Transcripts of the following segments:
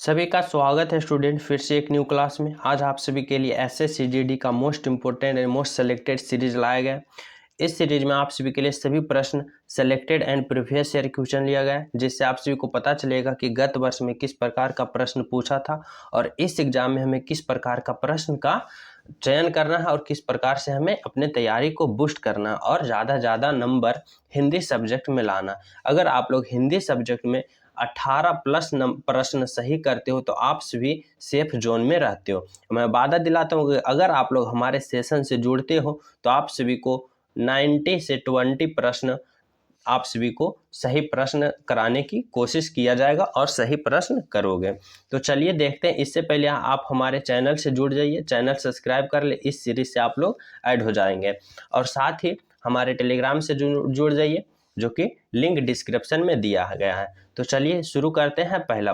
सभी का स्वागत है स्टूडेंट, फिर से एक न्यू क्लास में। आज आप सभी के लिए SSCGD का most important and most selected series लाया गया है। इस सीरीज में आप सभी के लिए सभी प्रश्न selected and previous year question लिया गया है, जिससे आप सभी को पता चलेगा कि गत वर्ष में किस प्रकार का प्रश्न पूछा था और इस एग्जाम में हमें किस प्रकार का प्रश्न का चयन करना है और किस प्रकार से हमें अपने तैयारी को बूस्ट करना है और ज़्यादा नंबर हिंदी सब्जेक्ट में लाना। अगर आप लोग हिंदी सब्जेक्ट में 18 प्लस प्रश्न सही करते हो तो आप सभी सेफ जोन में रहते हो। मैं वादा दिलाता हूँ कि अगर आप लोग हमारे सेशन से जुड़ते हो तो आप सभी को 90 से 20 प्रश्न आप सभी को सही प्रश्न कराने की कोशिश किया जाएगा और सही प्रश्न करोगे। तो चलिए देखते हैं। इससे पहले आप हमारे चैनल से जुड़ जाइए, चैनल सब्सक्राइब कर ले, इस सीरीज से आप लोग ऐड हो जाएंगे और साथ ही हमारे टेलीग्राम से जुड़ जाइए, जो कि लिंक डिस्क्रिप्शन में दिया गया है। तो चलिए शुरू करते हैं। पहला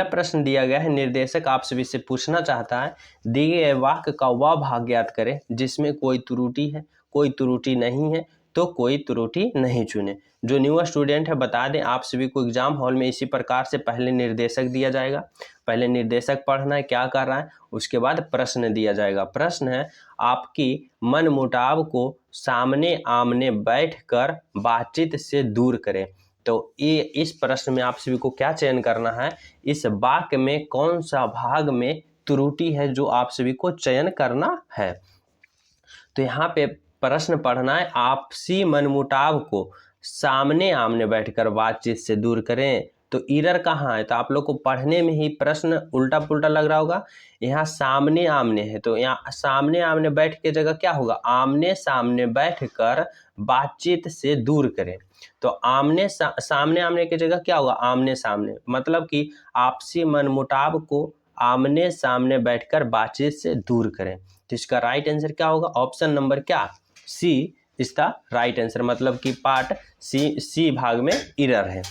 प्रश्न दिया गया है। निर्देशक आप सभी से पूछना चाहता है, दिए गए वाक्य का वह भाग ज्ञात करें जिसमें कोई त्रुटि है, कोई त्रुटि नहीं है तो कोई त्रुटि नहीं चुने। जो न्यू स्टूडेंट है बता दें, आप सभी को एग्जाम हॉल में इसी प्रकार से पहले निर्देशक दिया जाएगा। पहले निर्देशक पढ़ना है क्या कर रहा है, उसके बाद प्रश्न दिया जाएगा। प्रश्न है, आपकी मनमुटाव को सामने आमने बैठकर बातचीत से दूर करें। तो ये इस प्रश्न में आप सभी को क्या चयन करना है, इस वाक्य में कौन सा भाग में त्रुटि है जो आप सभी को चयन करना है। तो यहाँ पे प्रश्न पढ़ना है, आपसी मनमुटाव को सामने आमने बैठकर बातचीत से दूर करें। तो एरर कहाँ है, तो आप लोग को पढ़ने में ही प्रश्न उल्टा पुल्टा लग रहा होगा। यहाँ सामने आमने है तो यहाँ सामने आमने बैठ के जगह क्या होगा, आमने सामने बैठकर बातचीत से दूर करें। तो सामने आमने की जगह क्या होगा, आमने सामने, मतलब कि आपसी मनमुटाव को आमने सामने बैठकर बातचीत से दूर करें। तो इसका राइट आंसर क्या होगा, ऑप्शन नंबर क्या, सी इसका राइट आंसर, मतलब कि पार्ट सी भाग में एरर है।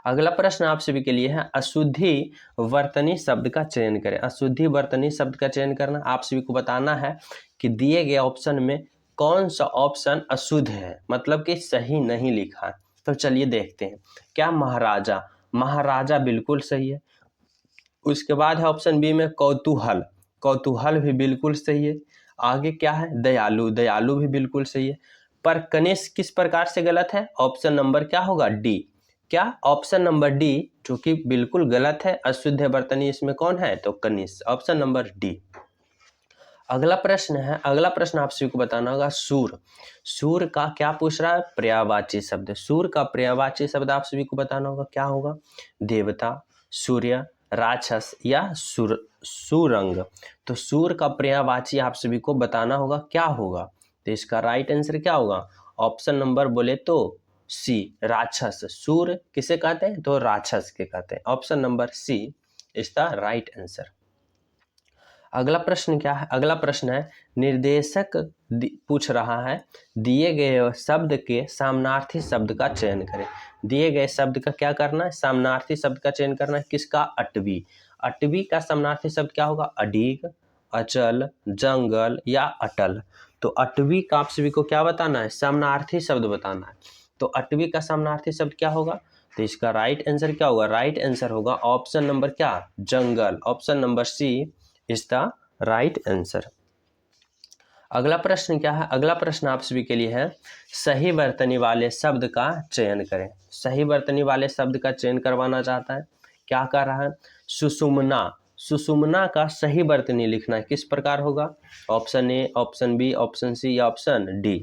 अगला प्रश्न आप सभी के लिए है, अशुद्धि वर्तनी शब्द का चयन करें। अशुद्धि वर्तनी शब्द का चयन करना, आप सभी को बताना है कि दिए गए ऑप्शन में कौन सा ऑप्शन अशुद्ध है, मतलब कि सही नहीं लिखा है। तो चलिए देखते हैं। क्या महाराजा, महाराजा बिल्कुल सही है। उसके बाद है ऑप्शन बी में कौतूहल, कौतूहल भी बिल्कुल सही है। आगे क्या है, दयालु, दयालु भी बिल्कुल सही है। पर कनिष्ठ किस प्रकार से गलत है, ऑप्शन नंबर क्या होगा, डी। क्या, ऑप्शन नंबर डी, जो कि बिल्कुल गलत है। अशुद्ध वर्तनी इसमें कौन है, तो कनिष्ठ, ऑप्शन नंबर डी। अगला प्रश्न आप सभी को बताना होगा, सूर। सूर का क्या पूछ रहा है, पर्यायवाची शब्द। सूर का पर्यायवाची शब्द आप सभी को बताना होगा, क्या होगा, देवता, सूर्य, राक्षस या सुरंग। तो सूर का पर्यायवाची आप सभी को बताना होगा क्या होगा। तो इसका राइट आंसर क्या होगा, ऑप्शन नंबर बोले तो सी, राक्षस। सूर किसे कहते हैं, तो राक्षस के कहते हैं। ऑप्शन नंबर सी इसका राइट आंसर। अगला प्रश्न क्या है, अगला प्रश्न है, निर्देशक पूछ रहा है, दिए गए शब्द के सामनार्थी शब्द का चयन करें। दिए गए शब्द का क्या करना है, सामनार्थी शब्द का चयन करना है। किसका, अटवी। अटवी का सामनार्थी शब्द क्या होगा, अडीग, अचल, जंगल या अटल। तो अटवी का आप सभी को क्या बताना है, सामनार्थी शब्द बताना है। तो अटवी का सामनार्थी शब्द क्या होगा, तो इसका राइट आंसर क्या होगा, राइट आंसर होगा ऑप्शन नंबर क्या, जंगल। Option number C is the right answer. अगला प्रश्न क्या है, अगला प्रश्न आप सभी के लिए है, सही वर्तनी वाले शब्द का चयन करें। सही वर्तनी वाले शब्द का चयन करवाना चाहता है, क्या कर रहा है, सुषुम्ना। सुषुम्ना का सही वर्तनी लिखना है, किस प्रकार होगा, option A, option B, option C या ऑप्शन डी।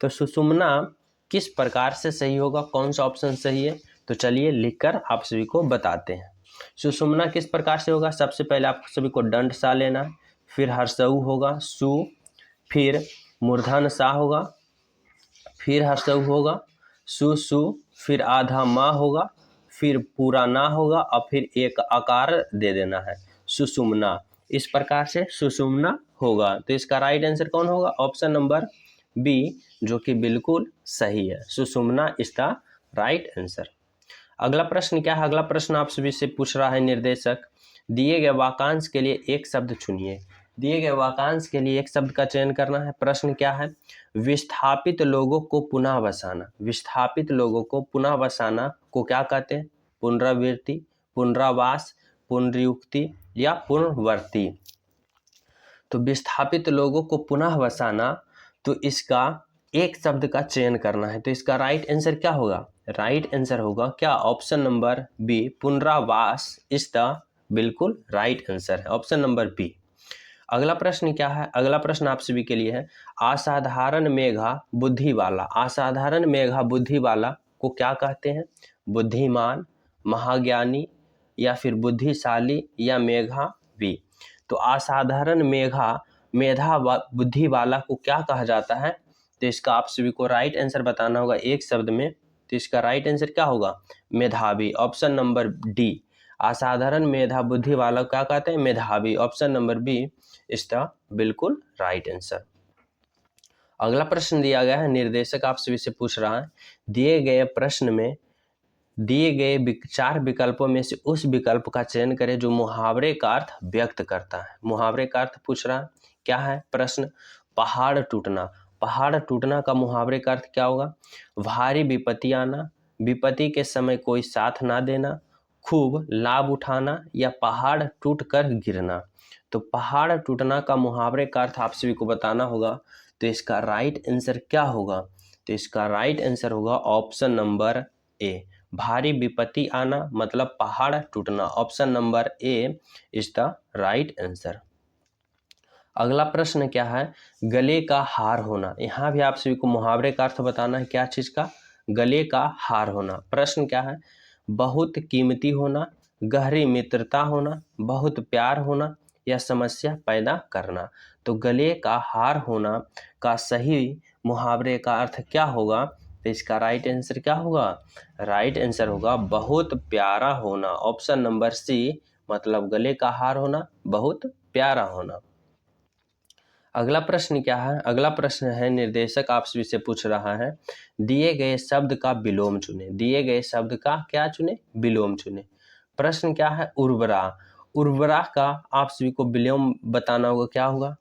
तो सुषुम्ना किस प्रकार से सही होगा, कौन सा ऑप्शन सही है, तो चलिए लिखकर आप सभी को बताते हैं। सुषुम्ना किस प्रकार से होगा, सबसे पहले आप सभी को दंड सा लेना है, फिर हर्षऊ होगा, सु, फिर मूर्धन सा होगा, फिर हर्षऊ होगा, सु, फिर आधा माँ होगा, फिर पूरा ना होगा और फिर एक आकार दे देना है, सुषुम्ना। इस प्रकार से सुषुम्ना होगा। तो इसका राइट आंसर कौन होगा, ऑप्शन नंबर बी, जो कि बिल्कुल सही है, सुषुम्ना इसका राइट आंसर। अगला प्रश्न क्या है, अगला प्रश्न आप सभी से पूछ रहा है, निर्देशक दिए गए वाक्यांश के लिए एक शब्द चुनिए। दिए गए वाक्यांश के लिए एक शब्द का चयन करना है। प्रश्न क्या है, विस्थापित लोगों को पुनः बसाना। विस्थापित लोगों को पुनः बसाना को क्या कहते हैं, पुनरावृत्ति, पुनरावास, पुनरुक्ति या पुनर्वर्ती। तो विस्थापित लोगों को पुनः बसाना, तो इसका एक शब्द का चयन करना है। तो इसका राइट आंसर क्या होगा? राइट आंसर होगा क्या? ऑप्शन नंबर बी, पुनरावास इज द बिल्कुल राइट आंसर है, ऑप्शन नंबर बी। अगला प्रश्न क्या है? अगला प्रश्न आप सभी के लिए है, असाधारण मेधा बुद्धि वाला। असाधारण मेधा बुद्धि वाला को क्या कहते हैं? बुद्धिमान, महाज्ञानी या फिर बुद्धिशाली या मेधावी। तो असाधारण मेधा बुद्धि वाला को क्या कहा जाता है? तो इसका आप सभी को राइट आंसर बताना होगा एक शब्द में। तो इसका राइट आंसर क्या होगा? मेधावी, ऑप्शन नंबर डी। असाधारण मेधा बुद्धि वाला क्या कहते हैं? मेधावी, option number B is the बिल्कुल राइट आंसर। अगला प्रश्न दिया गया है, निर्देशक आप सभी से पूछ रहा है, दिए गए प्रश्न में दिए गए 4 विकल्पों में से उस विकल्प का चयन करें जो मुहावरे का अर्थ व्यक्त करता है। मुहावरे का अर्थ पूछ रहा है, क्या है प्रश्न? पहाड़ टूटना। पहाड़ टूटना का मुहावरे का अर्थ क्या होगा? भारी विपत्ति आना, विपत्ति के समय कोई साथ ना देना, खूब लाभ उठाना या पहाड़ टूट कर गिरना। तो पहाड़ टूटना का मुहावरे का अर्थ आप सभी को बताना होगा। तो इसका राइट आंसर क्या होगा? तो इसका राइट आंसर होगा ऑप्शन नंबर ए, भारी विपत्ति आना मतलब पहाड़ टूटना, option number A is the right answer. अगला प्रश्न क्या है? गले का हार होना। यहाँ भी आप सभी को मुहावरे का अर्थ बताना है, क्या चीज का? गले का हार होना। प्रश्न क्या है? बहुत कीमती होना, गहरी मित्रता होना, बहुत प्यार होना या समस्या पैदा करना। तो गले का हार होना का सही मुहावरे का अर्थ क्या होगा? तो इसका राइट आंसर क्या होगा? राइट आंसर होगा बहुत प्यारा होना, ऑप्शन नंबर सी, मतलब गले का हार होना, बहुत प्यारा होना। अगला प्रश्न क्या है? अगला प्रश्न है, निर्देशक आप सभी से पूछ रहा है, दिए गए शब्द का विलोम चुने। दिए गए शब्द का क्या चुने? विलोम चुने। प्रश्न क्या है? उर्वरा। उर्वरा का आप सभी को विलोम बताना होगा, क्या होगा?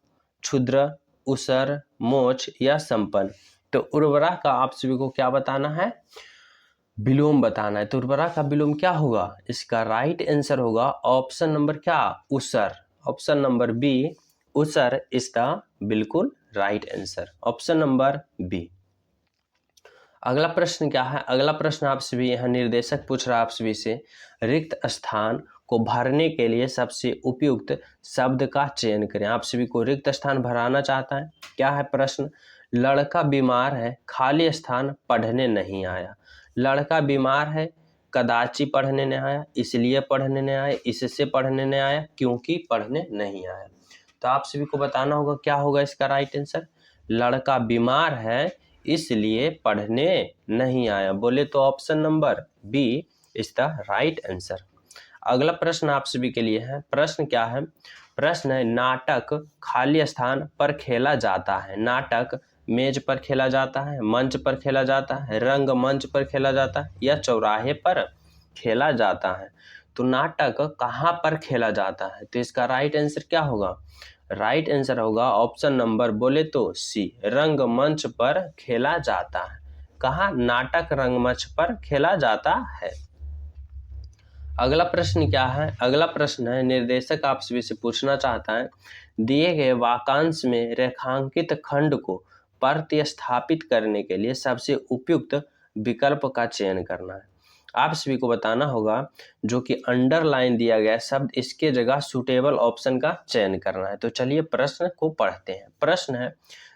क्षुद्र, उसर, मोच या संपन्न। तो उर्वरा का आप सभी को क्या बताना है? विलोम बताना है। तो उर्वरा का विलोम क्या होगा? इसका राइट आंसर होगा ऑप्शन नंबर क्या? उसर, ऑप्शन नंबर बी, उसर इज द बिल्कुल right answer, option number B. अगला प्रश्न क्या है? अगला प्रश्न आप सभी, यहाँ निर्देशक पूछ रहा है आप सभी से, रिक्त स्थान को भरने के लिए सबसे उपयुक्त शब्द का चयन करें। आप सभी को रिक्त स्थान भराना चाहता है। क्या है प्रश्न? लड़का बीमार है, खाली स्थान पढ़ने नहीं आया। लड़का बीमार है, कदाची पढ़ने नहीं आया, इसलिए पढ़ने नहीं आया, इससे पढ़ने नहीं आया, क्योंकि पढ़ने नहीं आया। तो आप सभी को बताना होगा क्या होगा इसका राइट आंसर? लड़का बीमार है इसलिए पढ़ने नहीं आया। बोले तो option number B is the right answer. अगला प्रश्न आप सभी के लिए है। प्रश्न क्या है? प्रश्न है, नाटक खाली स्थान पर खेला जाता है। नाटक मेज पर खेला जाता है, मंच पर खेला जाता है, रंग मंच पर खेला जाता है या चौराहे पर खेला जाता है। तो नाटक कहाँ पर खेला जाता है? तो इसका राइट आंसर क्या होगा? राइट आंसर होगा ऑप्शन नंबर बोले तो सी, रंगमंच पर खेला जाता है। कहाँ? नाटक रंगमंच पर खेला जाता है। अगला प्रश्न क्या है? अगला प्रश्न है, निर्देशक आप सभी से पूछना चाहता है, दिए गए वाक्यांश में रेखांकित खंड को प्रतिस्थापित करने के लिए सबसे उपयुक्त विकल्प का चयन करना है। आप सभी को बताना होगा जो कि अंडरलाइन दिया गया शब्द, इसके जगह सुटेबल ऑप्शन का चयन करना है। तो चलिए प्रश्न को पढ़ते हैं। प्रश्न है,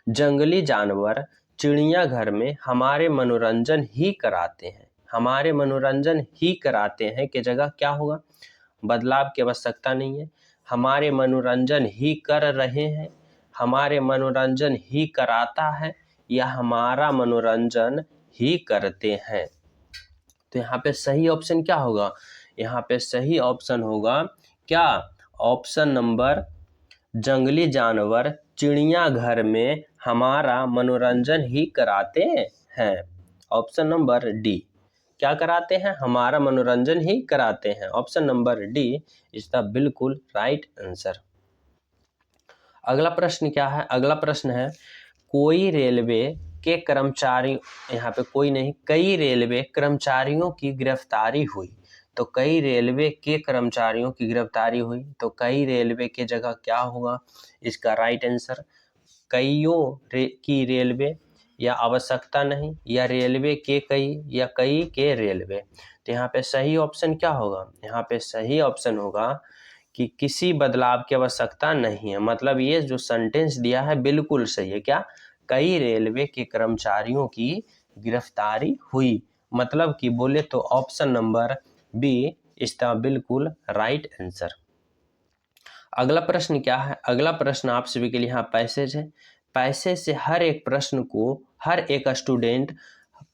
जंगली जानवर चिड़ियाघर में हमारे मनोरंजन ही कराते हैं। हमारे मनोरंजन ही कराते हैं की जगह क्या होगा? बदलाव की आवश्यकता नहीं है। हमारे मनोरंजन ही कर रहे हैं, हमारे मनोरंजन ही कराता है या हमारा मनोरंजन ही करते हैं। तो यहाँ पे सही ऑप्शन क्या होगा? यहाँ पे सही ऑप्शन होगा क्या? ऑप्शन नंबर, जंगली जानवर चिड़ियाघर में हमारा मनोरंजन ही कराते हैं। ऑप्शन नंबर डी, क्या कराते हैं? हमारा मनोरंजन ही कराते हैं। Option number D is the बिल्कुल राइट आंसर। अगला प्रश्न क्या है? अगला प्रश्न है, कोई रेलवे के कर्मचारी, यहाँ पे कोई नहीं, कई रेलवे कर्मचारियों की गिरफ्तारी हुई। तो कई रेलवे के कर्मचारियों की गिरफ्तारी हुई, तो कई रेलवे के जगह क्या होगा इसका राइट आंसर, की रेलवे, या आवश्यकता नहीं, या रेलवे के कई, या कई के रेलवे। तो यहाँ पे सही ऑप्शन क्या होगा, यहाँ पे सही ऑप्शन होगा कि किसी बदलाव की आवश्यकता नहीं है। मतलब ये जो सेंटेंस दिया है बिल्कुल सही है। क्या, कई रेलवे के कर्मचारियों की गिरफ्तारी हुई, मतलब कि बोले तो ऑप्शन नंबर बी इसका बिल्कुल राइट आंसर। अगला प्रश्न क्या है, अगला प्रश्न आप सभी के लिए यहाँ पैसेज है। पैसेज से हर एक प्रश्न को हर एक स्टूडेंट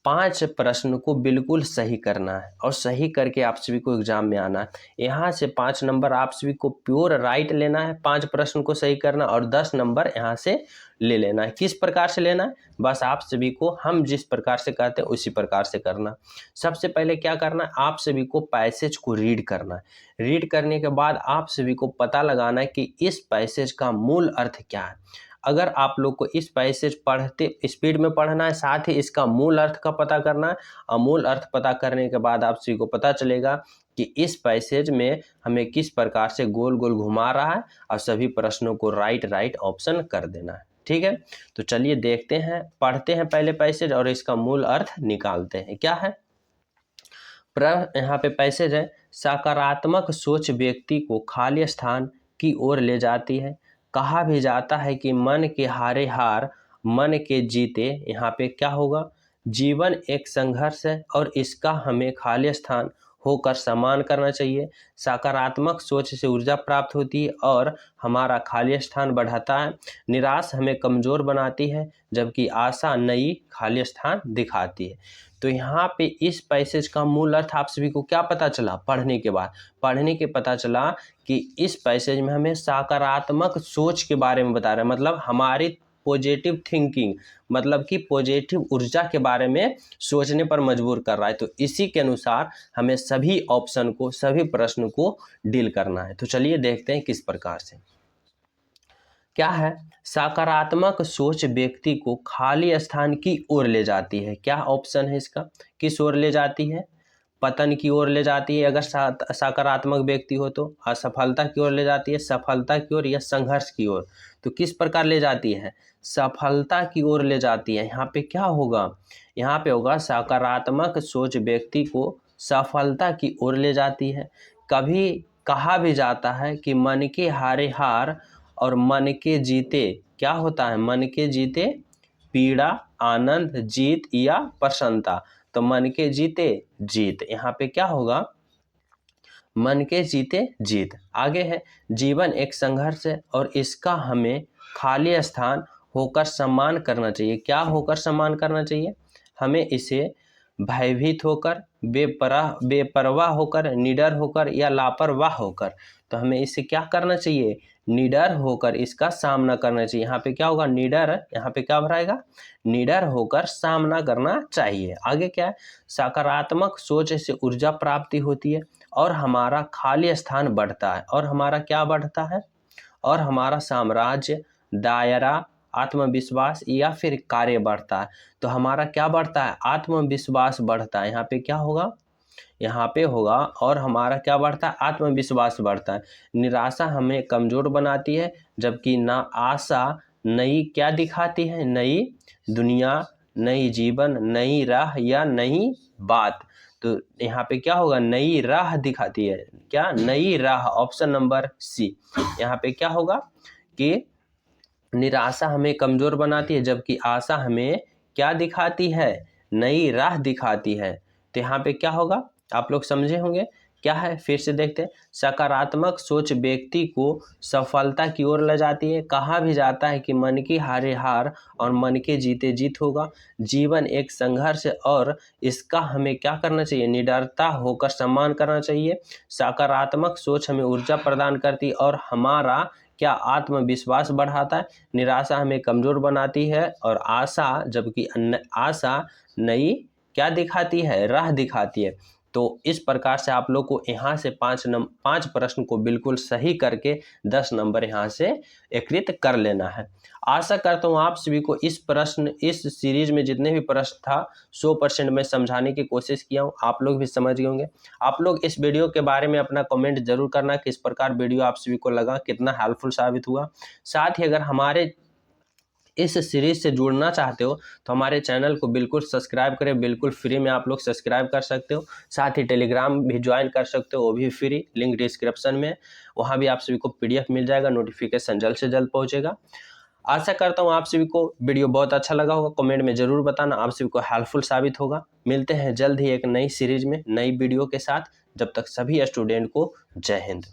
5 प्रश्न को बिल्कुल सही करना है और सही करके आप सभी को एग्जाम में आना है। यहाँ से 5 नंबर आप सभी को प्योर राइट लेना है, 5 प्रश्न को सही करना, और 10 नंबर यहाँ से ले लेना है। किस प्रकार से लेना है, बस आप सभी को हम जिस प्रकार से कहते हैं उसी प्रकार से करना। सबसे पहले क्या करना है, आप सभी को पैसेज को रीड करना है। रीड करने के बाद आप सभी को पता लगाना है कि इस पैसेज का मूल अर्थ क्या है। अगर आप लोग को इस पैसेज पढ़ते स्पीड में पढ़ना है, साथ ही इसका मूल अर्थ का पता करना है, और मूल अर्थ पता करने के बाद आप सभी को पता चलेगा कि इस पैसेज में हमें किस प्रकार से गोल गोल घुमा रहा है, और सभी प्रश्नों को राइट ऑप्शन कर देना है। ठीक है, तो चलिए देखते हैं, पढ़ते हैं पहले पैसेज और इसका मूल अर्थ निकालते हैं। क्या है यहाँ पे पैसेज है, सकारात्मक सोच व्यक्ति को खाली स्थान की ओर ले जाती है। कहा भी जाता है कि मन के हारे हार मन के जीते। यहाँ पे क्या होगा, जीवन एक संघर्ष है और इसका हमें खाली स्थान होकर सम्मान करना चाहिए। सकारात्मक सोच से ऊर्जा प्राप्त होती है और हमारा खाली स्थान बढ़ाता है। निराश हमें कमजोर बनाती है, जबकि आशा नई खाली स्थान दिखाती है। तो यहाँ पे इस पैसेज का मूल अर्थ आप सभी को क्या पता चला, पढ़ने के पता चला कि इस पैसेज में हमें सकारात्मक सोच के बारे में बता रहे हैं। मतलब हमारी पॉजिटिव थिंकिंग, मतलब कि पॉजिटिव ऊर्जा के बारे में सोचने पर मजबूर कर रहा है। तो इसी के अनुसार हमें सभी ऑप्शन को, सभी प्रश्न को डील करना है। तो चलिए देखते हैं किस प्रकार से। क्या है, सकारात्मक सोच व्यक्ति को खाली स्थान की ओर ले जाती है। क्या ऑप्शन है इसका, किस ओर ले जाती है, पतन की ओर ले जाती है अगर सकारात्मक व्यक्ति हो तो, असफलता की ओर ले जाती है, सफलता की ओर, या संघर्ष की ओर। तो किस प्रकार ले जाती है, सफलता की ओर ले जाती है। यहाँ पे क्या होगा, यहाँ पे होगा सकारात्मक सोच व्यक्ति को सफलता की ओर ले जाती है। कभी कहा भी जाता है कि मन के हारे हार और मन के जीते क्या होता है, मन के जीते पीड़ा, आनंद, जीत या प्रसन्नता। तो मन के जीते जीत, यहाँ पे क्या होगा, मन के जीते जीत। आगे है, जीवन एक संघर्ष है और इसका हमें खाली स्थान होकर सम्मान करना चाहिए। क्या होकर सम्मान करना चाहिए, हमें इसे भयभीत होकर, बेपरवाह होकर, निडर होकर, या लापरवाह होकर। तो हमें इसे क्या करना चाहिए, निडर होकर इसका सामना करना चाहिए। यहाँ पे क्या होगा, निडर, यहाँ पे क्या भराएगा, निडर होकर सामना करना चाहिए। आगे क्या है, सकारात्मक सोच से ऊर्जा प्राप्ति होती है और हमारा खाली स्थान बढ़ता है। और हमारा क्या बढ़ता है, और हमारा साम्राज्य, दायरा, आत्मविश्वास या फिर कार्य बढ़ता है। तो हमारा क्या बढ़ता है, आत्मविश्वास बढ़ता है। यहाँ पे क्या होगा, यहाँ पे होगा, और हमारा क्या बढ़ता है, आत्मविश्वास बढ़ता है। निराशा हमें कमजोर बनाती है, जबकि ना आशा नई क्या दिखाती है, नई दुनिया, नई जीवन, नई राह या नई बात। तो यहाँ पे क्या होगा, नई राह दिखाती है। क्या, नई राह, ऑप्शन नंबर सी। यहाँ पे क्या होगा कि निराशा हमें कमजोर बनाती है, जबकि आशा हमें क्या दिखाती है, नई राह दिखाती है। तो यहाँ पे क्या होगा, आप लोग समझे होंगे। क्या है, फिर से देखते हैं, सकारात्मक सोच व्यक्ति को सफलता की ओर ले जाती है। कहा भी जाता है कि मन की हारे हार और मन के जीते जीत होगा। जीवन एक संघर्ष है और इसका हमें क्या करना चाहिए, निडरता होकर सम्मान करना चाहिए। सकारात्मक सोच हमें ऊर्जा प्रदान करती है और हमारा क्या, आत्मविश्वास बढ़ाता है। निराशा हमें कमजोर बनाती है और आशा, जबकि आशा नई क्या दिखाती है, राह दिखाती है। तो इस प्रकार से आप लोग को यहाँ से 5 प्रश्न को बिल्कुल सही करके 10 नंबर यहाँ से एकत्रित कर लेना है। आशा करता हूँ आप सभी को इस सीरीज में जितने भी प्रश्न था 100% मैं समझाने की कोशिश किया हूँ, आप लोग भी समझ गए होंगे। आप लोग इस वीडियो के बारे में अपना कमेंट जरूर करना कि इस प्रकार वीडियो आप सभी को लगा, कितना हेल्पफुल साबित हुआ। साथ ही अगर हमारे इस सीरीज से जुड़ना चाहते हो तो हमारे चैनल को बिल्कुल सब्सक्राइब करें, बिल्कुल फ्री में आप लोग सब्सक्राइब कर सकते हो। साथ ही टेलीग्राम भी ज्वाइन कर सकते हो, वो भी फ्री, लिंक डिस्क्रिप्शन में, वहाँ भी आप सभी को PDF मिल जाएगा, नोटिफिकेशन जल्द से जल्द पहुँचेगा। आशा करता हूँ आप सभी को वीडियो बहुत अच्छा लगा होगा, कमेंट में ज़रूर बताना, आप सभी को हेल्पफुल साबित होगा। मिलते हैं जल्द ही एक नई सीरीज में नई वीडियो के साथ, जब तक सभी स्टूडेंट को जय हिंद।